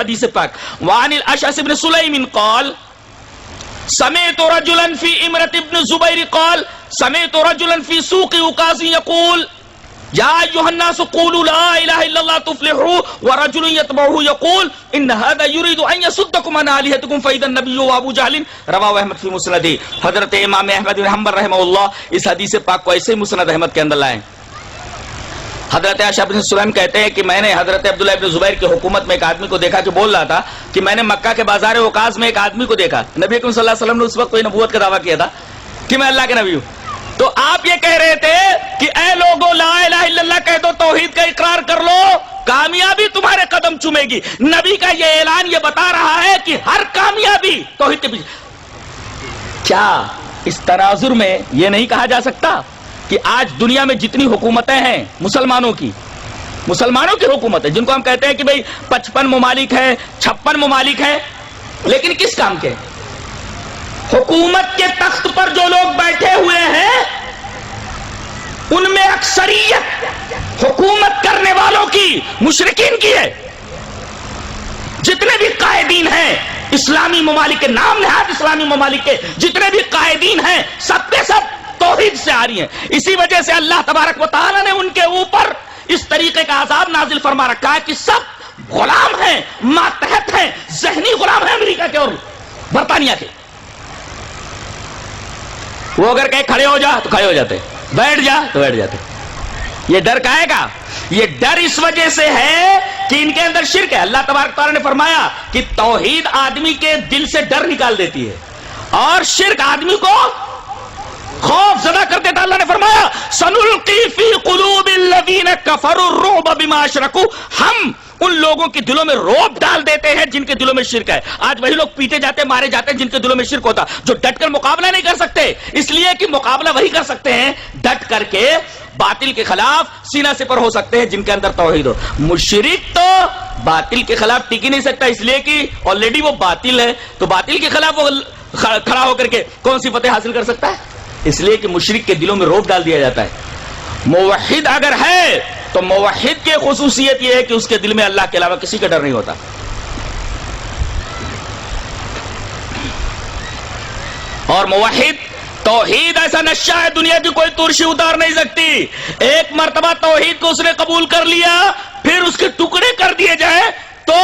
حدیث پاک وعن الاشعث بن سلیم قال سمعت رجلا في امرة ابن زبير قال سمعت رجلا في سوق عكاظ يقول يا ايها الناس قولوا لا اله الا الله تفلحوا ورجل يتبعه يقول ان هذا يريد ان يصدكم عن الهتكم فاذا النبي وابو جهل رواه احمد في مسنده. حضرت امام احمد بن حنبل رحمہ اللہ اس حدیث پاک کو ایسے مسند احمد کے اندر لائے. حضرت اشعث بن سلیم کہتے ہیں کہ میں نے حضرت عبداللہ ابن زبیر کی حکومت میں ایک آدمی کو دیکھا کہ بول رہا تھا کہ میں نے مکہ کے بازار عکاظ میں ایک آدمی کو دیکھا. نبی اکرم صلی اللہ علیہ وسلم نے اس وقت کوئی نبوت کا دعویٰ کیا تھا کہ میں اللہ کے نبی ہوں. تو آپ یہ کہہ رہے تھے کہ اے لوگو لا الہ الا اللہ کہہ دو, توحید کا اقرار کر لو, کامیابی تمہارے قدم چومے گی. نبی کا یہ اعلان یہ بتا رہا ہے کہ ہر کامیابی توحید کے پیچھے. کیا اس تناظر میں یہ نہیں کہا جا سکتا کہ آج دنیا میں جتنی حکومتیں ہیں مسلمانوں کی حکومت ہے, جن کو ہم کہتے ہیں کہ بھئی 55 ممالک ہیں, 56 ممالک ہیں, لیکن کس کام کے؟ حکومت کے تخت پر جو لوگ بیٹھے ہوئے ہیں ان میں اکثریت حکومت کرنے والوں کی مشرکین کی ہے. جتنے بھی قائدین ہیں اسلامی ممالک کے, نام نہاد اسلامی ممالک کے جتنے بھی قائدین ہیں سب کے سب توحید سے آ رہی ہیں. اسی وجہ سے اللہ تبارک و تعالی نے ان کے اوپر اس طریقے کا عذاب نازل فرما رکھا ہے کہ سب غلام ہیں, ماتحت ہیں, ذہنی غلام ہیں امریکہ کے اور برطانیہ کے. وہ اگر کہیں کھڑے ہو جا تو کھڑے ہو جاتے, بیٹھ جا تو بیٹھ جاتے. یہ ڈر کہے گا؟ یہ ڈر اس وجہ سے ہے کہ ان کے اندر شرک ہے. اللہ تبارک تعالیٰ نے فرمایا کہ توحید آدمی کے دل سے ڈر نکال دیتی ہے اور شرک آدمی کو خوف زدہ کر دیتا. اللہ نے فرمایا سنلقی فی قلوب الذین کفروا الرعب بما اشرکوا, ہم ان لوگوں کے دلوں میں رعب ڈال دیتے ہیں جن کے دلوں میں شرک ہے. آج وہی لوگ پیٹے جاتے, مارے جاتے ہیں جن کے دلوں میں شرک ہوتا, جو ڈٹ کر مقابلہ نہیں کر سکتے, اس لیے کہ مقابلہ وہی کر سکتے ہیں ڈٹ کر کے باطل کے خلاف سینہ سپر ہو سکتے ہیں جن کے اندر توحید ہو. مشرک تو باطل کے خلاف ٹک ہی نہیں سکتا, اس لیے کہ آلریڈی وہ باطل ہے, تو باطل کے خلاف وہ کھڑا ہو کر کے کون سی فتح حاصل کر سکتا ہے؟ اس لیے کہ مشرک کے دلوں میں رعب ڈال دیا جاتا ہے. موحد اگر ہے تو موحد کی خصوصیت یہ ہے کہ اس کے دل میں اللہ کے علاوہ کسی کا ڈر نہیں ہوتا. اور موحد توحید ایسا نشہ ہے دنیا کی کوئی ترشی اتار نہیں سکتی. ایک مرتبہ توحید کو اس نے قبول کر لیا, پھر اس کے ٹکڑے کر دیے جائیں تو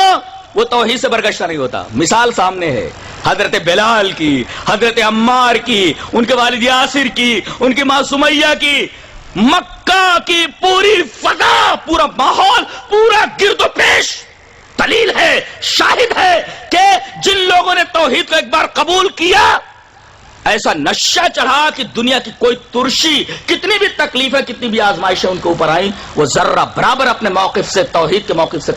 وہ توحید سے برگشتہ نہیں ہوتا. مثال سامنے ہے حضرت بلال کی, حضرت عمار کی, ان کے والد یاسر کی, ان کی ماں سمیہ کی. مکہ کی پوری فضا, پورا ماحول, پورا گرد و پیش دلیل ہے, شاہد ہے کہ جن لوگوں نے توحید کو ایک بار قبول کیا ایسا نشہ چڑھا کہ دنیا کی کوئی ترشی, کتنی بھی تکلیفیں, کتنی بھی آزمائشیں ان کے اوپر آئیں, وہ ذرہ برابر اپنے موقف سے, توحید کے موقف سے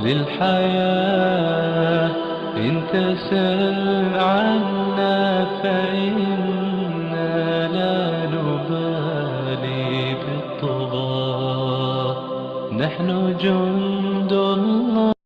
للحياة إن تسل عنا فإنا لا نبالي بالطغاة نحن جند